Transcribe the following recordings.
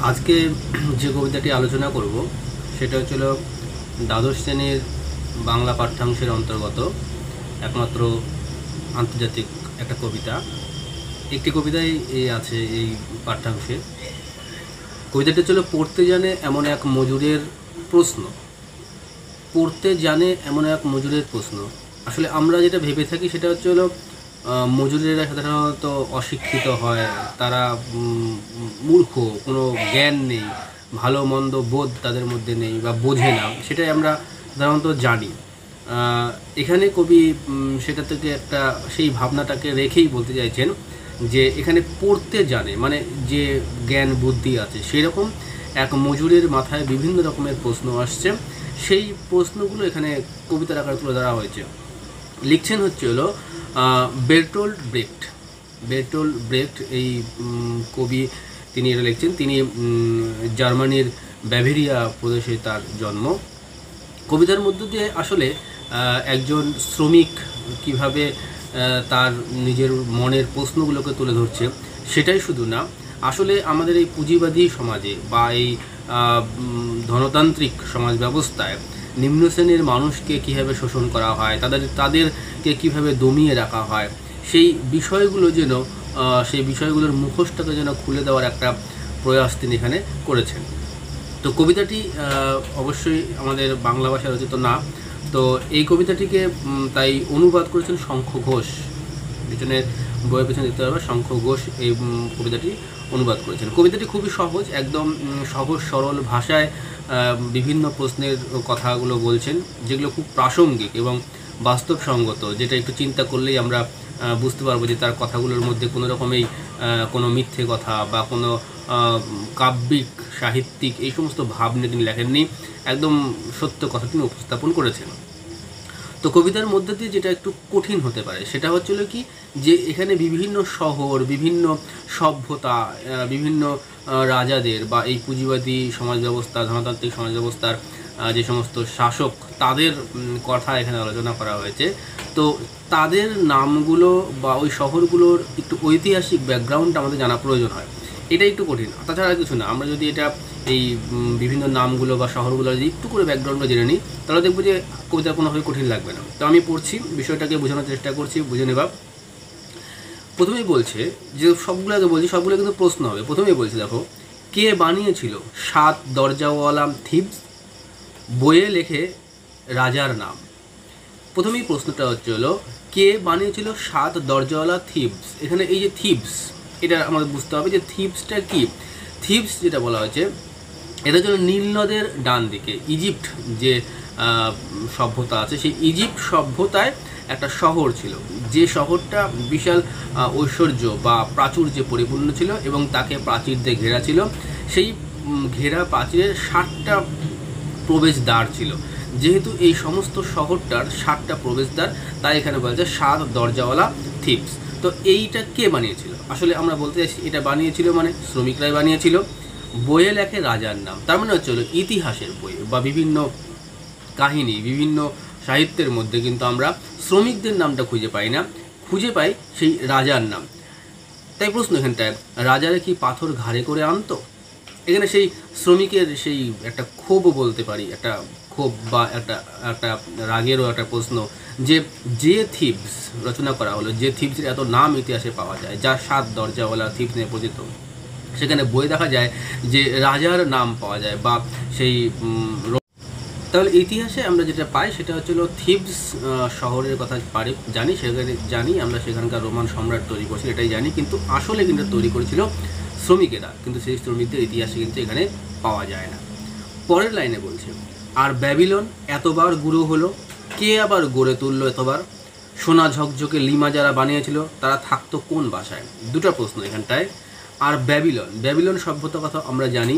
আজকে যে কবিতাটি আলোচনা করব সেটা হচ্ছিল দ্বাদশ শ্রেণীর বাংলা পাঠ্যাংশের অন্তর্গত একমাত্র আন্তর্জাতিক একটা কবিতা। একটি কবিতাই আছে এই পাঠ্যাংশে। কবিতাটি হচ্ছিল পড়তে জানে এমন এক মজুরের প্রশ্ন। পড়তে জানে এমন এক মজুরের প্রশ্ন। আসলে আমরা যেটা ভেবে থাকি সেটা হচ্ছে মজুরেরা সাধারণত অশিক্ষিত হয়, তারা মূর্খ, কোনো জ্ঞান নেই, ভালো মন্দ বোধ তাদের মধ্যে নেই বা বোঝে না, সেটাই আমরা সাধারণত জানি। এখানে কবি সেটা থেকে একটা সেই ভাবনাটাকে রেখেই বলতে চাইছেন যে এখানে পড়তে জানে মানে যে জ্ঞান বুদ্ধি আছে সেরকম এক মজুরের মাথায় বিভিন্ন রকমের প্রশ্ন আসছে। সেই প্রশ্নগুলো এখানে কবিতার আকারে তুলে ধরা হয়েছে। লিখছেন হচ্ছে বেরটোল্ড ব্রেখট। বেরটোল্ড ব্রেখট এই কবি, তিনি এটা লিখছেন। তিনি জার্মানির ব্যাভেরিয়া প্রদেশে তার জন্ম। কবিতার মধ্য দিয়ে আসলে একজন শ্রমিক কিভাবে তার নিজের মনের প্রশ্নগুলোকে তুলে ধরছে সেটাই শুধু না, আসলে আমাদের এই পুঁজিবাদী সমাজে বা এই ধনতান্ত্রিক সমাজ ব্যবস্থায় নিম্ন শ্রেণীর মানুষকে কীভাবে শোষণ করা হয়, তাদেরকে কীভাবে দমিয়ে রাখা হয়, সেই বিষয়গুলো যেন সেই বিষয়গুলোর মুখোশটাকে যেন খুলে দেওয়ার একটা প্রয়াস তিনি এখানে করেছেন। তো কবিতাটি অবশ্যই আমাদের বাংলা ভাষায় রচিত না। তো এই কবিতাটিকে তাই অনুবাদ করেছেন শঙ্খ ঘোষ। পিছনে বইয়ের পেছনে দেখতে পারবে শঙ্খ ঘোষ এই কবিতাটি অনুবাদ করেছেন। কবিতাটি খুবই সহজ, একদম সহজ সরল ভাষায় বিভিন্ন প্রশ্নের কথাগুলো বলছেন, যেগুলো খুব প্রাসঙ্গিক এবং বাস্তবসঙ্গত, যেটা একটু চিন্তা করলেই আমরা বুঝতে পারবো যে তার কথাগুলোর মধ্যে কোনো রকমেই কোনো মিথ্যে কথা বা কোনো কাব্যিক সাহিত্যিক এই সমস্ত ভাব নিয়ে তিনি লেখেননি, একদম সত্য কথা তিনি উপস্থাপন করেছেন। তো কবিতার মধ্যে দিয়ে যেটা একটু কঠিন হতে পারে সেটা হচ্ছিল কি, যে এখানে বিভিন্ন শহর, বিভিন্ন সভ্যতা, বিভিন্ন রাজাদের বা এই পুঁজিবাদী সমাজ ব্যবস্থা, ধনতান্ত্রিক সমাজ ব্যবস্থার যে সমস্ত শাসক তাদের কথা এখানে আলোচনা করা হয়েছে। তো তাদের নামগুলো বা ওই শহরগুলোর একটু ঐতিহাসিক ব্যাকগ্রাউন্ড আমাদের জানা প্রয়োজন হয়। এটা একটু কঠিন, তাছাড়া কিছু না। আমরা যদি এটা এই বিভিন্ন নামগুলো বা শহরগুলো যদি একটু করে ব্যাকগ্রাউন্ডটা জেনে নিই তাহলে দেখবো যে কবিতা কোনোভাবে কঠিন লাগবে না। তো আমি পড়ছি, বিষয়টাকে বোঝানোর চেষ্টা করছি, বুঝে নেবা। প্রথমেই বলছে যে সবগুলোকে বলছি, সবগুলো কিন্তু প্রশ্ন হবে। প্রথমেই বলছে, দেখো, কে বানিয়েছিল 7 দরজাওয়ালা থিবস? বইয়ে লেখে রাজার নাম। প্রথমেই প্রশ্নটা হচ্ছে কে বানিয়েছিল 7 দরজাওয়ালা থিবস? এখানে এই যে থিবস, এটা আমাদের বুঝতে হবে যে থিবসটা কি। থিবস যেটা বলা হয়েছে এটা হচ্ছে নীল নদের ডান দিকে ইজিপ্ট যে সভ্যতা আছে, সেই ইজিপ্ট সভ্যতায় একটা শহর ছিল, যে শহরটা বিশাল ঐশ্বর্য বা প্রাচুর্যে পরিপূর্ণ ছিল এবং তাকে প্রাচীর দিয়ে ঘেরা ছিল। সেই ঘেরা প্রাচীরের 7টা প্রবেশদ্বার ছিল। যেহেতু এই সমস্ত শহরটার 7টা প্রবেশদ্বার, তাই এখানে বলা যায় 7 দরজাওয়ালা থিবস। তো এইটা কে বানিয়েছিল? আসলে আমরা বলতে চাইছি এটা বানিয়েছিল মানে শ্রমিকরাই বানিয়েছিল। বইয়ে লেখে রাজার নাম, তার মানে হচ্ছে ইতিহাসের বই বা বিভিন্ন কাহিনী, বিভিন্ন সাহিত্যের মধ্যে কিন্তু আমরা শ্রমিকদের নামটা খুঁজে পাই না, খুঁজে পাই সেই রাজার নাম। তাই প্রশ্ন এখানটায়, রাজারা কি পাথর ঘাড়ে করে আনতো? এখানে সেই শ্রমিকের সেই একটা ক্ষোভও বলতে পারি, একটা ক্ষোভ বা একটা একটা রাগেরও একটা প্রশ্ন, যে থিবস রচনা করা হলো, যে থিবসের এত নাম ইতিহাসে পাওয়া যায়, যা 7 দরজাওয়ালা থিবস নিয়ে পরিচিত, সেখানে বই দেখা যায় যে রাজার নাম পাওয়া যায় বা সেই। তাহলে ইতিহাসে আমরা যেটা পাই সেটা হচ্ছে থিবস শহরের কথা জানি, সেখানে জানি আমরা সেখানকার রোমান সম্রাট তৈরি করেছিল এটাই জানি, কিন্তু আসলে কিন্তু তৈরি করেছিল শ্রমিকেরা, কিন্তু সেই শ্রমিকদের ইতিহাসে কিন্তু এখানে পাওয়া যায় না। পরের লাইনে বলছে, আর ব্যাবিলন এতবার গুঁড়ো হলো, কে আবার গড়ে তুললো এতবার? সোনা ঝকঝকে লিমা যারা বানিয়েছিল তারা থাকতো কোন বাসায়? দুটো প্রশ্ন এখানটায়। আর ব্যাবিলন সভ্যতার কথা আমরা জানি,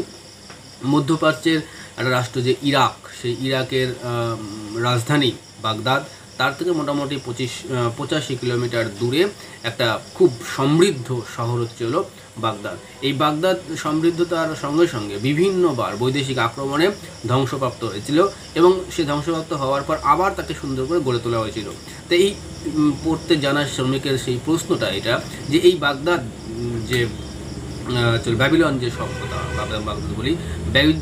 মধ্যপ্রাচ্যের একটা রাষ্ট্র যে ইরাক, সেই ইরাকের রাজধানী বাগদাদ, তার থেকে মোটামুটি 85 কিলোমিটার দূরে একটা খুব সমৃদ্ধ শহর হচ্ছে বাগদাদ। এই বাগদাদ সমৃদ্ধতার সঙ্গে সঙ্গে বিভিন্নবার বৈদেশিক আক্রমণে ধ্বংসপ্রাপ্ত হয়েছিল এবং সে ধ্বংসপ্রাপ্ত হওয়ার পর আবার তাকে সুন্দর করে গড়ে তোলা হয়েছিল। তো এই পড়তে জানা শ্রমিকের সেই প্রশ্নটা এটা, যে এই বাগদাদ যে চলো ব্যাবিলন যে সভ্যতা বা বলি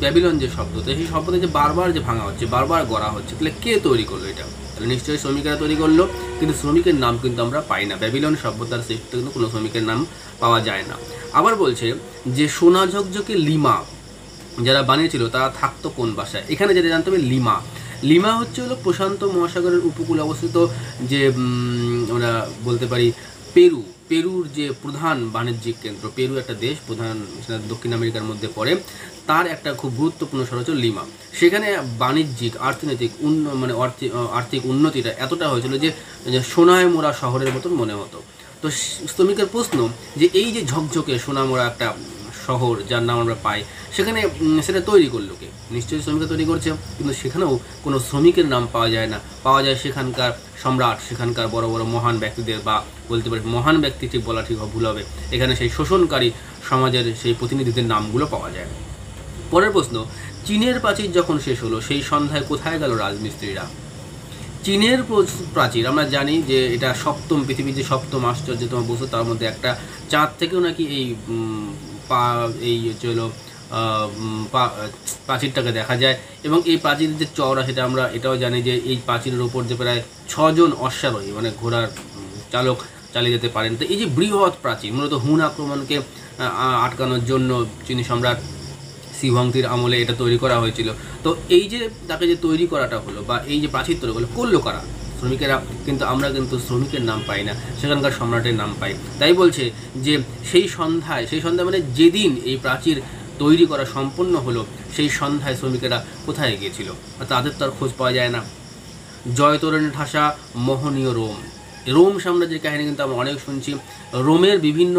ব্যাবিলন যে শব্দ, তো সেই শব্দটা যে বারবার যে ভাঙা হচ্ছে, বারবার গড়া হচ্ছে, তাহলে কে তৈরি করলো এটা? তাহলে নিশ্চয়ই শ্রমিকেরা তৈরি করলো, কিন্তু শ্রমিকের নাম কিন্তু আমরা পাই না। ব্যাবিলন সভ্যতার সৃষ্টিতে কিন্তু কোনো শ্রমিকের নাম পাওয়া যায় না। আবার বলছে যে সোনা ঝকঝকে লিমা যারা বানিয়েছিল তারা থাকতো কোন বাসায়? এখানে যেটা জানতে হবে, লিমা লিমা হচ্ছে হলো প্রশান্ত মহাসাগরের উপকূলে অবস্থিত যে আমরা বলতে পারি পেরুর যে প্রধান বাণিজ্যিক কেন্দ্র। পেরু একটা দেশ, প্রধান দক্ষিণ আমেরিকার মধ্যে পড়ে, তার একটা খুব গুরুত্বপূর্ণ শহর হচ্ছে লিমা। সেখানে বাণিজ্যিক অর্থনৈতিক আর্থিক উন্নতিটা এতটা হয়েছিল যে সোনায় মোড়া শহরের মতন মনে হতো। তো শ্রমিকের প্রশ্ন যে এই যে ঝকঝকে সোনা মোড়া একটা শহর যার নাম আমরা পাই, সেখানে সেটা তৈরি করলো কে? নিশ্চয়ই শ্রমিকরা তৈরি করছে, কিন্তু সেখানেও কোনো শ্রমিকের নাম পাওয়া যায় না। পাওয়া যায় সেখানকার সম্রাট, সেখানকার বড় বড় মহান ব্যক্তিদের, বা বলতে পারি মহান ব্যক্তি ঠিক বলা ঠিক ভুল হবে, এখানে সেই শোষণকারী সমাজের সেই প্রতিনিধিদের নামগুলো পাওয়া যায়। পরের প্রশ্ন, চীনের প্রাচীর যখন শেষ হলো সেই সন্ধ্যায় কোথায় গেল রাজমিস্ত্রিরা? চীনের প্রাচীর আমরা জানি যে এটা পৃথিবীর যে সপ্তম আশ্চর্যতম বস্তু, তার মধ্যে একটা। চাঁদ থেকেও নাকি এই হলো প্রাচীরটাকে দেখা যায়, এবং এই প্রাচীরের যে চওড়া সেটা আমরা এটাও জানি যে এই প্রাচীরের ওপর যে প্রায় 6 জন অশ্বারোহী মানে ঘোড়ার চালক চালিয়ে যেতে পারেন। তো এই যে বৃহৎ প্রাচীর মূলত হুন আক্রমণকে আটকানোর জন্য চীনী সম্রাট শিবংতির আমলে এটা তৈরি করা হয়েছিল। তো এই যে তাকে যে তৈরি করাটা হলো, বা এই যে প্রাচীর তৈরি করলো কারা? শ্রমিকেরা। কিন্তু আমরা কিন্তু শ্রমিকের নাম পাই না, সেখানকার সম্রাটের নাম পাই। তাই বলছে যে সেই সন্ধ্যায় মানে যেদিন এই প্রাচীর তৈরি করা সম্পন্ন হলো, সেই সন্ধ্যায় শ্রমিকেরা কোথায় গিয়েছিল? তাদের তো আর খোঁজ পাওয়া যায় না। জয়তরণে ঠাসা মোহনীয় রোম সাম্রাজ্যের কাহিনী কিন্তু আমরা অনেক শুনছি। রোমের বিভিন্ন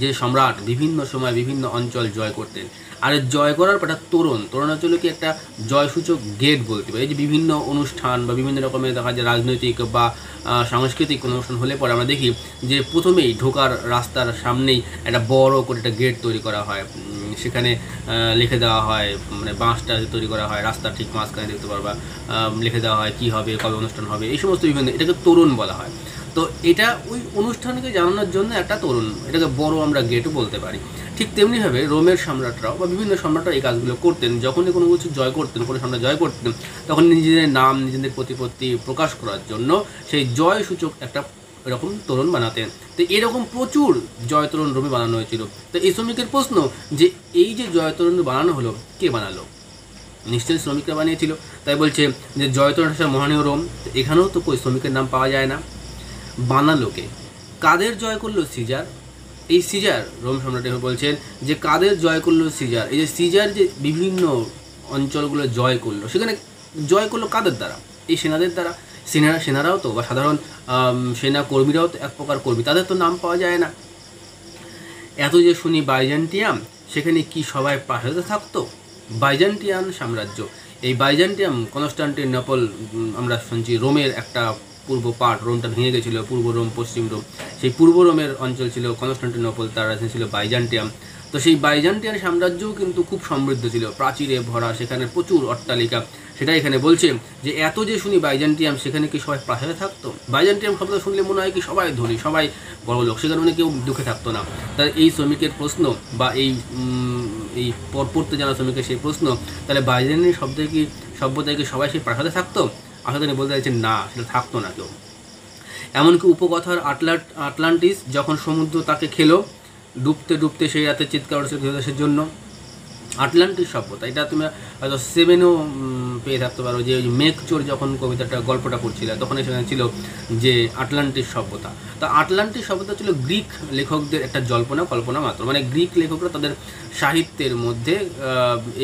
যে সম্রাট বিভিন্ন সময় বিভিন্ন অঞ্চল জয় করতেন, আর জয় করার পর একটা তোরণ হচ্ছিল কি একটা জয়সূচক গেট বলতে পারি। এই যে বিভিন্ন অনুষ্ঠান বা বিভিন্ন রকমের দেখা যায় রাজনৈতিক বা সাংস্কৃতিক অনুষ্ঠান হলে পরে আমরা দেখি যে প্রথমেই ঢোকার রাস্তার সামনেই একটা বড় করে একটা গেট তৈরি করা হয়, সেখানে লিখে দেওয়া হয়, মানে বাঁশটা তৈরি করা হয় রাস্তার ঠিক মাঝখানে দেখতে পারবা, লিখে দেওয়া হয় কী হবে, কবে অনুষ্ঠান হবে, এই সমস্ত বিভিন্ন, এটাকে তোরণ বলা হয়। তো এটা ওই অনুষ্ঠানকে জানানোর জন্য একটা তোরণ, এটাকে বড় আমরা গেটও বলতে পারি। ঠিক তেমনিভাবে রোমের সম্রাটরাও বা বিভিন্ন সম্রাটরা এই কাজগুলো করতেন। যখনই কোনো কিছু জয় করতেন, কোনো সম্রাট জয় করতেন, তখন নিজেদের নাম নিজেদের প্রতিপত্তি প্রকাশ করার জন্য সেই জয় সূচক একটা এরকম তোরণ বানাতেন। তো এরকম প্রচুর জয় তোরণ রোমে বানানো হয়েছিল। তো এই শ্রমিকের প্রশ্ন যে এই যে জয় তোরণ বানানো হলো, কে বানালো? নিশ্চয়ই শ্রমিকরা বানিয়েছিল। তাই বলছে যে জয় তোরণ মহানীয় রোম, এখানেও তো কই শ্রমিকের নাম পাওয়া যায় না। বানালো কে? কাদের জয় করলো? সিজার। এই সিজার, রোম সম্রাট বলছেন যে কাদের জয় করলো? সিজার। এই যে সিজার যে বিভিন্ন অঞ্চলগুলো জয় করলো, সেখানে জয় করলো কাদের দ্বারা? এই সেনাদের দ্বারা। সেনারাও তো বা সাধারণ সেনা কর্মীরাও তো এক প্রকার কর্মী, তাদের তো নাম পাওয়া যায় না। এত যে শুনি বাইজেন্টিয়াম, সেখানে কি সবাই প্রাসাদে থাকতো? বাইজেন্টিয়ান সাম্রাজ্য, এই বাইজেন্টিয়াম কনস্টান্টিনোপল আমরা শুনছি রোমের একটা পূর্ব পার্ট, রোমটা ভেঙে গেছিলো, পূর্ব রোম পশ্চিম রোম, সেই পূর্ব রোমের অঞ্চল ছিল কনস্টান্টিনোপল, তার রাজধানী ছিল বাইজেন্টিয়াম। তো সেই বাইজেন্টিয়ান সাম্রাজ্যও কিন্তু খুব সমৃদ্ধ ছিল, প্রাচীরে ভরা, সেখানে প্রচুর অট্টালিকা। সেটা এখানে বলছে যে এত যে শুনি বাইজেন্টিয়াম, সেখানে কি সবাই প্রাসাদে থাকতো? বাইজেন্টিয়াম শব্দ শুনলে মনে হয় কি সবাই ধনী, সবাই বড় লোক, সেখানে মানে কেউ দুঃখে থাকতো না। তাই এই শ্রমিকের প্রশ্ন বা এই পড়তে জানা শ্রমিকের সেই প্রশ্ন, তাহলে বাইজেন্টিয়ান সভ্যতায় কি সবাই সেই প্রাসাদে থাকতো? আসলে তিনি বলতে চাইছেন না, সেটা থাকতো না কেউ। এমনকি উপকথার আটলান্টিস যখন সমুদ্র তাকে খেলো, ডুবতে ডুবতে সেই রাতে চিৎকার করেছিল দেশের জন্য। আটলান্টিস সভ্যতা, এটা তুমি হয়তো 7-এও পেয়ে থাকতে পারো, যে ওই মেঘচোর যখন কবিতাটা গল্পটা পড়ছিল তখন সেখানে ছিল যে আটলান্টিস সভ্যতা। তো আটলান্টিস সভ্যতা ছিল গ্রিক লেখকদের একটা কল্পনা মাত্র, মানে গ্রিক লেখকরা তাদের সাহিত্যের মধ্যে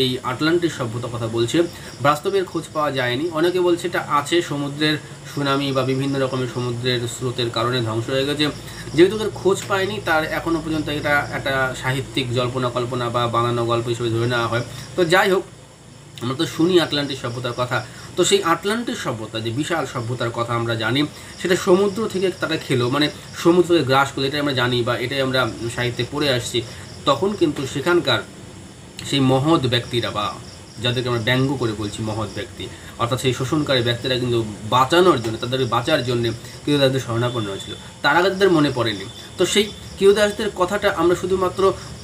এই আটলান্টিস সভ্যতার কথা বলছে। বাস্তবের খোঁজ পাওয়া যায়নি। অনেকে বলছে এটা আছে, সমুদ্রের সুনামি বা বিভিন্ন রকমের সমুদ্রের স্রোতের কারণে ধ্বংস হয়ে গেছে। যেহেতু তার খোঁজ পায়নি, তার এখনও পর্যন্ত এটা একটা সাহিত্যিক কল্পনা বা বানানো গল্প হিসেবে ধরে নেওয়া হয়। তো যাই হোক, আমরা তো শুনি আটলান্টিস সভ্যতার কথা। তো সেই আটলান্টিস সভ্যতা, যে বিশাল সভ্যতার কথা আমরা জানি, সেটা সমুদ্র থেকে তারা খেলো, মানে সমুদ্রকে গ্রাস করলো, এটাই আমরা জানি বা এটাই আমরা সাহিত্যে পড়ে আসছি। তখন কিন্তু সেখানকার সেই মহৎ ব্যক্তিরা, বা যাদেরকে আমরা ব্যঙ্গ করে বলছি মহৎ ব্যক্তি, অর্থাৎ সেই শোষণকারী ব্যক্তিরা কিন্তু বাঁচানোর জন্য, তাদের বাঁচার জন্য কিন্তু তাদের শরণাপন্ন হয়েছিল, তার আগে তাদের মনে পড়েনি। তো সেই কিরদাসদের কথাটা আমরা শুধুমাত্র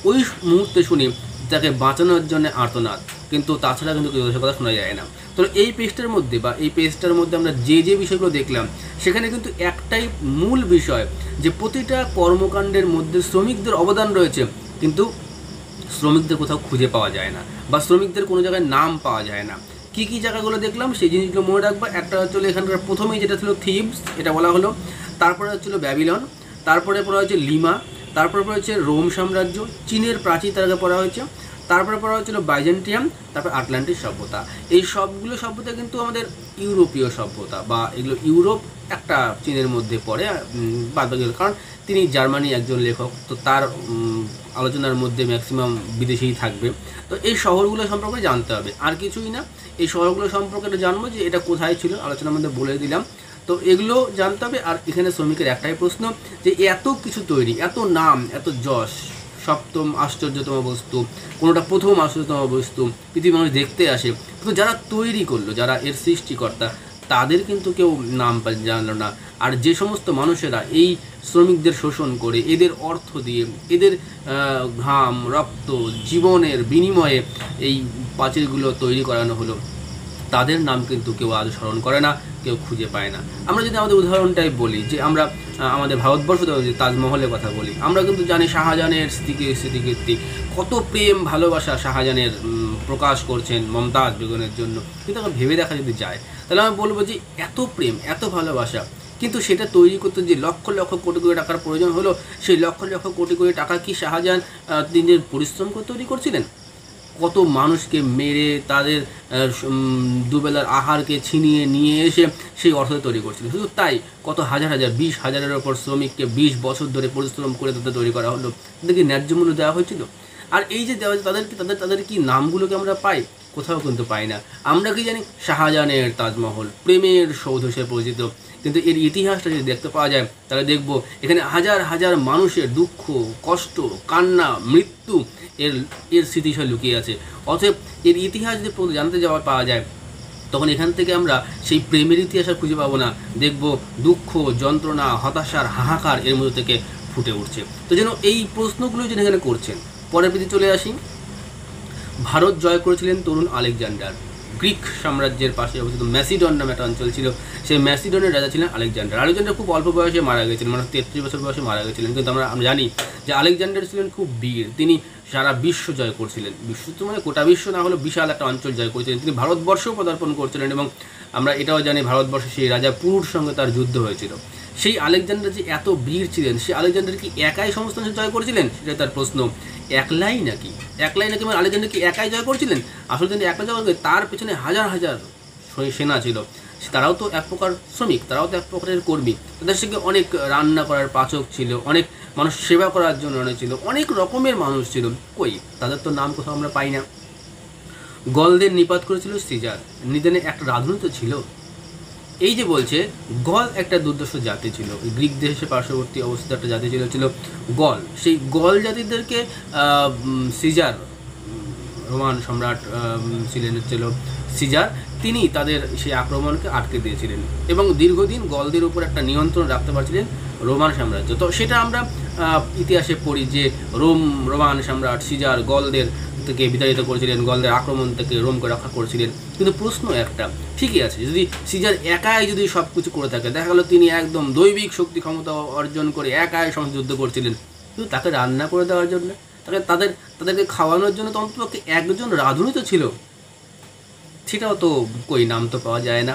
ওই মুহূর্তে শুনি যাকে বাঁচানোর জন্য আর্তনাদ, কিন্তু তাছাড়া কিন্তু কিরদাসের কথা শোনা যায় না। তো এই পেজটার মধ্যে বা এই পেজটার মধ্যে আমরা যে বিষয়গুলো দেখলাম, সেখানে কিন্তু একটাই মূল বিষয় যে প্রতিটা কর্মকাণ্ডের মধ্যে শ্রমিকদের অবদান রয়েছে, কিন্তু শ্রমিকদের কোথাও খুঁজে পাওয়া যায় না বা শ্রমিকদের কোনো জায়গায় নাম পাওয়া যায় না। কী কী জায়গাগুলো দেখলাম সেই জিনিসগুলো মনে রাখবা। একটা হচ্ছিল এখানকার প্রথমেই যেটা ছিল থিবস, এটা বলা হলো। তারপরে হচ্ছিল ব্যাবিলন, তারপরে পড়া হচ্ছে লিমা, তারপরে পড়া হচ্ছে রোম সাম্রাজ্য, চীনের প্রাচীর তার আগে পড়া হয়েছে, তারপরে পড়া হচ্ছিল বাইজেন্টিয়াম, তারপর আটলান্টিক সভ্যতা। এই সবগুলো সভ্যতা কিন্তু আমাদের ইউরোপীয় সভ্যতা বা এগুলো ইউরোপ একটা চীনের মধ্যে পড়ে বাদ বাকি, কারণ তিনি জার্মানি একজন লেখক, তো তার আলোচনার মধ্যে ম্যাক্সিমাম বিদেশেই থাকবে। তো এই শহরগুলো সম্পর্কে জানতে হবে, আর কিছুই না। এই শহরগুলো সম্পর্কে জানবো যে এটা কোথায় ছিল, আলোচনার মধ্যে বলে দিলাম। তো এগুলো জানতে হবে। আর এখানে শ্রমিকের একটাই প্রশ্ন যে এত কিছু তৈরি, এত নাম, এত যশ, সপ্তম আশ্চর্যতম বস্তু, কোনোটা প্রথম আশ্চর্যতম বস্তু, পৃথিবীর মানুষ দেখতে আসে, কিন্তু যারা তৈরি করলো, যারা এর সৃষ্টিকর্তা, তাদের কিন্তু কেউ নাম জানলো না। আর যে সমস্ত মানুষেরা এই শ্রমিকদের শোষণ করে, এদের অর্থ দিয়ে, এদের ঘাম, রক্ত, জীবনের বিনিময়ে এই পাঁচিলগুলো তৈরি করানো হলো, তাদের নাম কিন্তু কেউ আজ স্মরণ করে না, কেউ খুঁজে পায় না। আমরা যদি আমাদের উদাহরণটাই বলি, যে আমরা আমাদের ভারতবর্ষ যে তাজমহলের কথা বলি, আমরা কিন্তু জানি শাহজাহানের স্মৃতিকীর্তি, কত প্রেম ভালোবাসা শাহজাহানের প্রকাশ করছেন মমতাজ বেগমের জন্য। কিন্তু আমরা ভেবে দেখা যদি যায়, তাহলে আমি বলবো যে এত প্রেম, এত ভালোবাসা, কিন্তু সেটা তৈরি করতে যে লক্ষ লক্ষ কোটি কোটি টাকার প্রয়োজন হলো, সেই লক্ষ লক্ষ কোটি কোটি টাকা কি শাহজাহান দিনের পরিশ্রম করে তৈরি করছিলেন? কত মানুষকে মেরে তাদের দুবেলার আহারকে ছিনিয়ে নিয়ে এসে সেই অর্থ তৈরি করছিলেন। শুধু তাই, কত হাজার হাজার, 20,000-এর ওপর শ্রমিককে 20 বছর ধরে পরিশ্রম করে তাদের তৈরি করা হলো। তাদেরকে ন্যায্য মূল্য দেওয়া হয়েছিল? আর এই যে দেওয়া, তাদের কি নামগুলোকে আমরা পাই? কোথাও কিন্তু পাই না। আমরা কি জানি শাহজাহানের তাজমহল প্রেমের সৌধ হিসেবে পরিচিত, কিন্তু এর ইতিহাসটা যদি দেখতে পাওয়া যায়, তাহলে দেখব এখানে হাজার হাজার মানুষের দুঃখ, কষ্ট, কান্না, মৃত্যু এর স্মৃতি হিসেবে লুকিয়ে আছে। অতএব এর ইতিহাস যদি জানতে পাওয়া যায়, তখন এখান থেকে আমরা সেই প্রেমের ইতিহাস আর খুঁজে পাবো না। দেখব দুঃখ, যন্ত্রণা, হতাশার হাহাকার এর মধ্যে থেকে ফুটে উঠছে। তো যেন এই প্রশ্নগুলো যেন এখানে করছেন। পরের প্রতি চলে আসি। ভারত জয় করেছিলেন তরুণ আলেকজান্ডার। গ্রিক সাম্রাজ্যের পাশে অবস্থিত ম্যাসিডন নামে একটা অঞ্চল ছিল, সেই ম্যাসিডনের রাজা ছিলেন আলেকজান্ডার। আলেকজান্ডার খুব অল্প বয়সে মারা গেছিলেন, মানে 33 বছর বয়সে মারা গেছিলেন। কিন্তু আমরা জানি যে আলেকজান্ডার ছিলেন খুব বীর, তিনি সারা বিশ্ব জয় করছিলেন। বিশ্ব তো মানে গোটা বিশ্ব না হলেও বিশাল একটা অঞ্চল জয় করেছিলেন। তিনি ভারতবর্ষেও পদার্পণ করছিলেন, এবং আমরা এটাও জানি ভারতবর্ষে সেই রাজা পুরুর সঙ্গে তার যুদ্ধ হয়েছিল। সেই আলেকজান্ডার যে এত বীর ছিলেন, সেই আলেকজান্ডার কি একাই সমস্ত জয় করেছিলেন? সেটা তার প্রশ্ন। একলাই নাকি মানে আলেকজান্ডার কি একাই জয় করেছিলেন? আসলে তিনি একলা জয় করে, তার পেছনে হাজার হাজার সেনা ছিল, তারাও তো এক প্রকার শ্রমিক, তারাও তো এক প্রকারের কর্মী। তাদের সঙ্গে অনেক রান্না করার পাচক ছিল, অনেক মানুষ সেবা করার জন্য ছিল, অনেক রকমের মানুষ ছিল। কই, তাদের তো নাম কোথাও আমরা পাই না। গলদের নিপাত করেছিল সিজার, নিদেনে একটা রাঁধুনি তো ছিল। এই যে বলছে, গল একটা দুর্দর্শ জাতি ছিল, গ্রিক দেশের পার্শ্ববর্তী অবস্থিত একটা জাতি ছিল গল। সেই গল জাতিদেরকে সিজার, রোমান সম্রাট ছিল সিজার, তিনি তাদের সেই আক্রমণকে আটকে দিয়েছিলেন এবং দীর্ঘদিন গলদের উপর একটা নিয়ন্ত্রণ রাখতে পারছিলেন রোমান সাম্রাজ্য। তো সেটা আমরা ইতিহাসে পড়ি যে রোমান সম্রাট সিজার গলদের থেকে বিতাড়িত করেছিলেন, গলদের আক্রমণ থেকে রোমকে রক্ষা করেছিলেন। কিন্তু প্রশ্ন একটা, ঠিকই আছে, যদি সিজার একাই যদি সব কিছু করে থাকে, দেখা গেল তিনি একদম দৈবিক শক্তি ক্ষমতা অর্জন করে একাই সমস্ত যুদ্ধ করছিলেন, কিন্তু তাকে রান্না করে দেওয়ার জন্য, তাদেরকে খাওয়ানোর জন্য তো অন্তত একজন রাঁধুনি তো ছিল, সেটাও তো কই, নাম তো পাওয়া যায় না।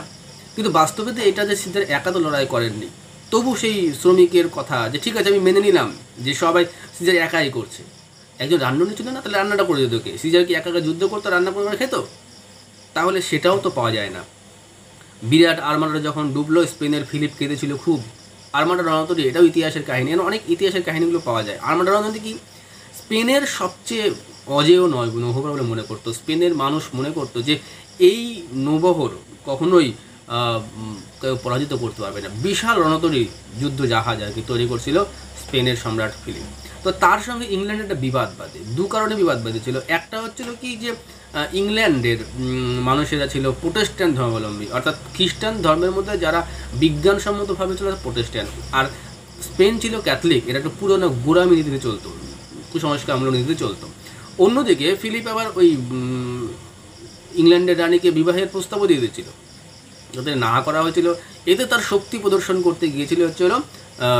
কিন্তু বাস্তবে তো এটা যে সিজার একা তো লড়াই করেননি, তবু সেই শ্রমিকের কথা যে ঠিক আছে আমি মেনে নিলাম যে সবাই সিজার একাই করছে, একজন রান্নানি ছিল না, তাহলে রান্নাটা করে দিত কে? সিজার কি একা যুদ্ধ করতো, রান্না করে খেত? তাহলে সেটাও তো পাওয়া যায় না। বিরাট আর্মাডা যখন ডুবলো, স্পেনের ফিলিপ কেঁদেছিল খুব। আর্মাডা রণতরী, এটাও ইতিহাসের কাহিনী, অনেক ইতিহাসের কাহিনীগুলো পাওয়া যায়। আর্মাডা রণতরী কি স্পেনের সবচেয়ে অজেয় নৌবহর বলে মনে করতো। স্পেনের মানুষ মনে করতো যে এই নৌবহর কখনোই কেউ পরাজিত করতে পারবে না। বিশাল রণতরী যুদ্ধ জাহাজ আর কি তৈরি করছিল স্পেনের সম্রাট ফিলিপ। তো তার সঙ্গে ইংল্যান্ডের একটা বিবাদ বাঁধে, দু কারণে বিবাদ বাঁধেছিল। একটা হচ্ছিল কি যে ইংল্যান্ডের মানুষেরা ছিল প্রোটেস্ট্যান্ট ধর্মাবলম্বী, অর্থাৎ খ্রিস্টান ধর্মের মধ্যে যারা বিজ্ঞানসম্মতভাবে ছিল প্রোটেস্ট্যান্ট, আর স্পেন ছিল ক্যাথলিক, এটা একটা পুরোনো গোড়ামি নীতিতে চলতো, কুসংস্কার আমল নীতিতে চলতো। অন্যদিকে ফিলিপ আবার ওই ইংল্যান্ডের রানীকে বিবাহের প্রস্তাবও দিয়ে দিয়েছিল, যাতে না করা হয়েছিল। এতে তার শক্তি প্রদর্শন করতে গিয়েছিল হচ্ছে হলো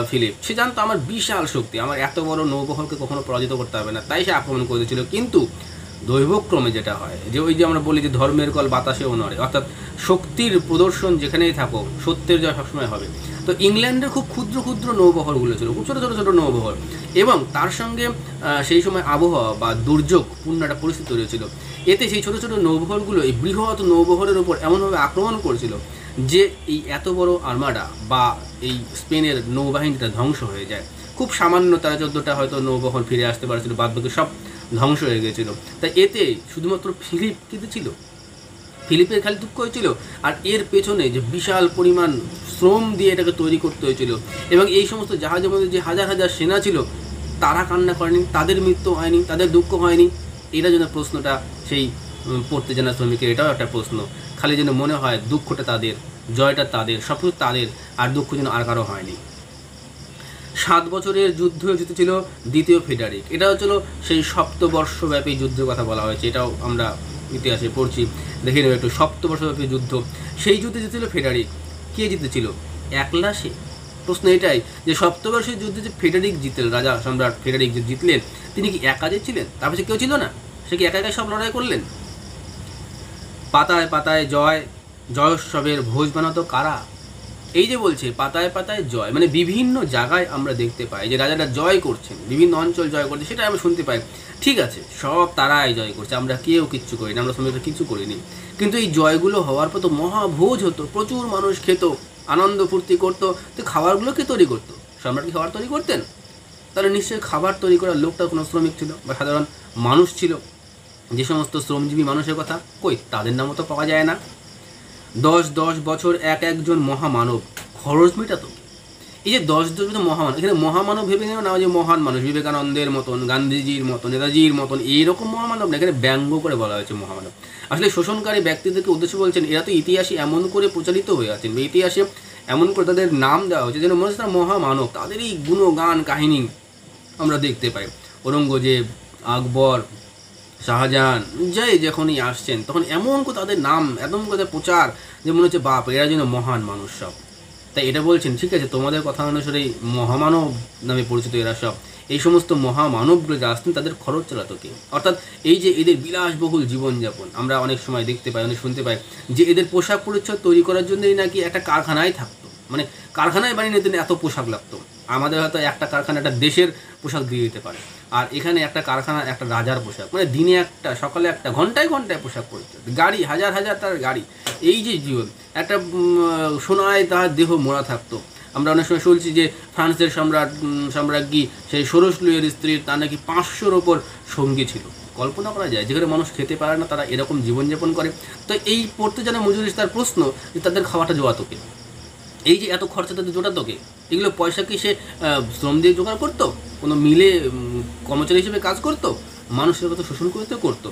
ফিলিপ। সে জানতো আমার বিশাল শক্তি, আমার এত বড় নৌবহরকে কখনো পরাজিত করতে হবে না, তাই সে আক্রমণ করে দিয়েছিল। কিন্তু দৈবক্রমে যেটা হয়, যে ওই যে আমরা বলি যে ধর্মের কল বাতাসেও নড়ে, অর্থাৎ শক্তির প্রদর্শন যেখানেই থাকো সত্যের জয় সবসময় হবে। তো ইংল্যান্ডের খুব ক্ষুদ্র ক্ষুদ্র নৌবহরগুলো ছিল, খুব ছোটো ছোটো ছোটো নৌবহর, এবং তার সঙ্গে সেই সময় আবহাওয়া বা দুর্যোগপূর্ণ একটা পরিস্থিতি তৈরি হয়েছিল। এতে সেই ছোটো ছোটো নৌবহরগুলো এই বৃহৎ নৌবহরের উপর এমনভাবে আক্রমণ করেছিল যে এই এত বড় আর্মাডা বা এই স্পেনের নৌবাহিনীটা ধ্বংস হয়ে যায়। খুব সামান্য 13-14টা হয়তো নৌবহর ফিরে আসতে পারছিল, বাদবাকি সব ধ্বংস হয়ে গেছিলো। তাই এতে শুধুমাত্র ফিলিপ কিন্তু ছিল, ফিলিপের খালি দুঃখ হয়েছিল, আর এর পেছনে যে বিশাল পরিমাণ শ্রম দিয়ে এটাকে তৈরি করতে হয়েছিল, এবং এই সমস্ত জাহাজের মধ্যে যে হাজার হাজার সেনা ছিল তারা কান্না করেনি, তাদের মৃত্যু হয়নি, তাদের দুঃখ হয়নি। এটা যেন প্রশ্নটা সেই পড়তে জানা শ্রমিকের, এটাও একটা প্রশ্ন। খালি যেন মনে হয় দুঃখটা তাদের, জয়টা তাদের, সব কিছু তাদের, আর দুঃখ যেন আর কারো হয়নি। 7 বছরের যুদ্ধ জিতেছিল দ্বিতীয় ফেডারিক। এটা হচ্ছিল সেই সপ্তবর্ষব্যাপী যুদ্ধের কথা বলা হয়েছে, এটাও আমরা ইতিহাসে পড়ছি, দেখে নেব একটু। সপ্তবর্ষব্যাপী যুদ্ধ, সেই যুদ্ধে জিতেছিল ফেডারিক। কে জিতেছিল? একলা সে? প্রশ্ন এটাই যে সপ্তবর্ষের যুদ্ধে যে ফেডারিক জিতলেন, রাজা সম্রাট ফেডারিক যে জিতলেন, তিনি কি একা ছিলেন? তার পাশে কেউ ছিল না? সে কি একা একাই সব লড়াই করলেন? পাতায় পাতায় জয়, জয়োৎসবের ভোজ বানাতো কারা? এই যে বলছে পাতায় পাতায় জয়, মানে বিভিন্ন জায়গায় আমরা দেখতে পাই যে রাজারা জয় করছেন, বিভিন্ন অঞ্চল জয় করছে, সেটা আমরা শুনতে পাই। ঠিক আছে, সব তারাই জয় করছে, আমরা কেউ কিচ্ছু করিনি, আমরা শ্রমিকরা কিছু করিনি। কিন্তু এই জয়গুলো হওয়ার পর তো মহাভোজ হতো, প্রচুর মানুষ খেত, আনন্দ ফুর্তি করতো। তো খাবারগুলো কে তৈরি করতো? সম্রাট কি খাবার তৈরি করতেন? তাহলে নিশ্চয়ই খাবার তৈরি করার লোকটা কোনো শ্রমিক ছিল বা সাধারণ মানুষ ছিল। যে সমস্ত শ্রমজীবী মানুষের কথা কই, তাদের নামও তো পাওয়া যায় না। 10 বছর একজন মহামানব, খরচ মেটাতো। এই যে 10 বছর মহামানব, এখানে মহামানব ভেবে নেও না যে মহান মানুষ, বিবেকানন্দের মতন, গান্ধীজির মতন, নেতাজির মতন এইরকম মহামানব না, এখানে ব্যঙ্গ করে বলা হয়েছে মহামানব। আসলে শোষণকারী ব্যক্তিদেরকে উদ্দেশ্য বলছেন, এরা তো ইতিহাসে এমন করে প্রচারিত হয়ে আছেন, বা ইতিহাসে এমন করে তাদের নাম দেওয়া হয়েছে যেন মনে হচ্ছে তারা মহামানব। তাদের এই গুণগান কাহিনী আমরা দেখতে পাই। ঔরঙ্গজেব, আকবর, শাহজাহান, যাই যখনই আসছেন তখন এমন করে তাদের নাম, এমন করে প্রচার যে মনে হচ্ছে বাপ, এরা যেন মহান মানুষ সব। তাই এটা বলছেন, ঠিক আছে, তোমাদের কথা অনুসারে মহামানব নামে পরিচিত এরা সব, এই সমস্ত মহামানবগুলো যা আসতেন তাদের খরচ চালাতো কে? অর্থাৎ এই যে এদের বিলাসবহুল জীবনযাপন, আমরা অনেক সময় দেখতে পাই, অনেক শুনতে পাই যে এদের পোশাক পরিচ্ছদ তৈরি করার জন্যই নাকি একটা কারখানায় থাকতো, মানে কারখানায় বানিয়ে নিতেন, এত পোশাক লাগতো। আমাদের হয়তো একটা কারখানা একটা দেশের পোশাক দিয়ে দিতে পারে, আর এখানে একটা কারখানা একটা রাজার পোশাক, মানে দিনে একটা, সকালে একটা, ঘন্টায় ঘন্টায় পোশাক পরিচ্ছদ, গাড়ি হাজার হাজার তার গাড়ি। এই যে জীবন, একটা সোনায় তার দেহ মোড়া থাকতো। আমরা অনেক সময় শুনছি যে ফ্রান্সের সম্রাজ্ঞী সেই ষোড়শ লুইয়ের স্ত্রীর তার নাকি 500-র ওপর সঙ্গী ছিল। কল্পনা করা যায়, যেখানে মানুষ খেতে পারে না তারা এরকম জীবনযাপন করে। তো এই পড়তে জানা মজুরি, তার প্রশ্ন যে তাদের খাওয়াটা জোয়াতো কে? এই যে এত খরচা তাদের জোটাতো কে? এগুলো পয়সা কি সে শ্রম দিয়ে জোগাড় করতো? কোনো মিলে কর্মচারী হিসেবে কাজ করতো? মানুষের কত শোষণ করতো?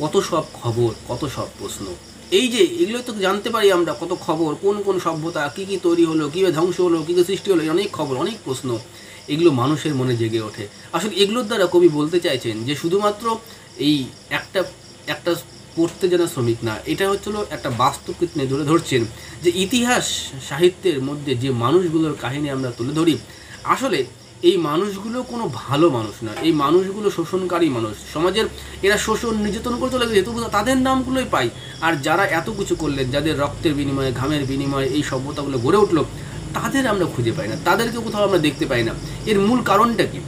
কত সব খবর, কত সব প্রশ্ন। এই যে এগুলো তো জানতে পারি আমরা, কত খবর, কোন কোন সভ্যতা কী কী তৈরি হলো, কীভাবে ধ্বংস হলো, কী কী সৃষ্টি হলো, অনেক খবর, অনেক প্রশ্ন, এগুলো মানুষের মনে জেগে ওঠে। আসলে এগুলোর দ্বারা কবি বলতে চাইছেন যে শুধুমাত্র এই একটা পড়তে জানা শ্রমিক না, এটা হচ্ছিল একটা বাস্তবকে তিনি তুলে ধরছেন যে ইতিহাস সাহিত্যের মধ্যে যে মানুষগুলোর কাহিনী আমরা তুলে ধরি, আসলে এই মানুষগুলো কোনো ভালো মানুষ না, এই মানুষগুলো শোষণকারী মানুষ, সমাজের এরা শোষণ নির্যাতন করে চলে গেছে, তবু তাদের নামগুলোই পাই। আর যারা এত কিছু করলেন, যাদের রক্তের বিনিময়ে, ঘামের বিনিময়ে এই সভ্যতাগুলো গড়ে উঠলো, তাদের আমরা খুঁজে পাই না, তাদেরকে কোথাও আমরা দেখতে পাই না। এর মূল কারণটা কি?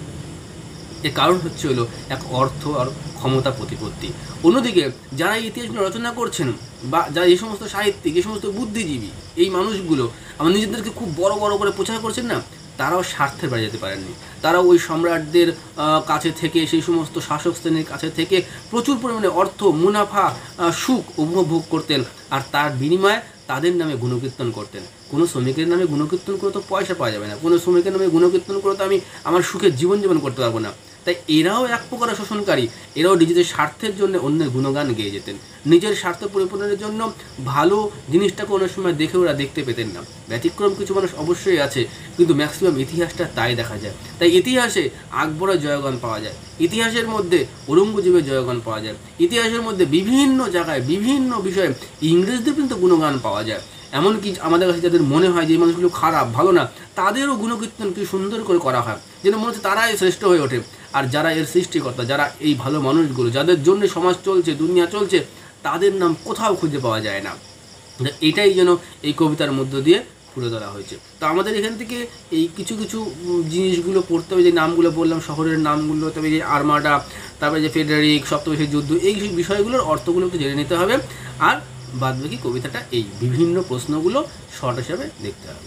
এর কারণ হচ্ছে হলো এক অর্থ আর ক্ষমতা প্রতিপত্তি। অন্যদিকে যারা এই ইতিহাসগুলো রচনা করছেন, বা যারা এই সমস্ত সাহিত্যিক, এই সমস্ত বুদ্ধিজীবী, এই মানুষগুলো আমার নিজেদেরকে খুব বড় বড় করে প্রচার করছেন না, তারাও স্বার্থের বাইরে যেতে পারেননি। তারাও ওই সম্রাটদের কাছে থেকে, সেই সমস্ত শাসক শ্রেণীর কাছে থেকে প্রচুর পরিমাণে অর্থ, মুনাফা, সুখ উপভোগ করতেন, আর তার বিনিময়ে তাদের নামে গুণকীর্তন করতেন। কোনো শ্রমিকের নামে গুণকীর্তন করে তো পয়সা পাওয়া যাবে না, কোনো শ্রমিকের নামে গুণকীর্তন করে তো আমি আমার সুখের জীবনযাপন করতে পারবো না। তাই এরাও এক প্রকার শোষণকারী, এরাও নিজেদের স্বার্থের জন্য অন্যের গুণগান গেয়ে যেতেন। নিজের স্বার্থ পরিপূরণের জন্য ভালো জিনিসটাকে অনেক সময় দেখে ওরা দেখতে পেতেন না। ব্যতিক্রম কিছু মানুষ অবশ্যই আছে, কিন্তু ম্যাক্সিমাম ইতিহাসটা তাই দেখা যায়। তাই ইতিহাসে আকবরের জয়গান পাওয়া যায়, ইতিহাসের মধ্যে ঔরঙ্গজেবের জয়গান পাওয়া যায়, ইতিহাসের মধ্যে বিভিন্ন জায়গায় বিভিন্ন বিষয়ে ইংরেজদের কিন্তু গুণগান পাওয়া যায়। এমনকি আমাদের কাছে যাদের মনে হয় যে এই মানুষগুলো খারাপ, ভালো না, তাদেরও গুণকীর্তন কি সুন্দর করে করা হয়, যেন মনে হচ্ছে তারাই শ্রেষ্ঠ হয়ে ওঠে। আর যারা এর সৃষ্টিকর্তা, যারা এই ভালো মানুষগুলো, যাদের জন্য সমাজ চলছে, দুনিয়া চলছে, তাদের নাম কোথাও খুঁজে পাওয়া যায় না। এটাই যেন এই কবিতার মধ্য দিয়ে তুলে ধরা হয়েছে। তো আমাদের এখান থেকে এই কিছু কিছু জিনিসগুলো পড়তে হবে, যে নামগুলো বললাম, শহরের নামগুলো, তবে যে আর্মাডা, তারপরে যে ফেডারিক, সপ্তবিশের যুদ্ধ, এই বিষয়গুলোর অর্থগুলো একটু জেনে নিতে হবে। আর বাদবাকি কবিতাটা এই বিভিন্ন প্রশ্নগুলো শর্ট হিসাবে দেখতে হবে।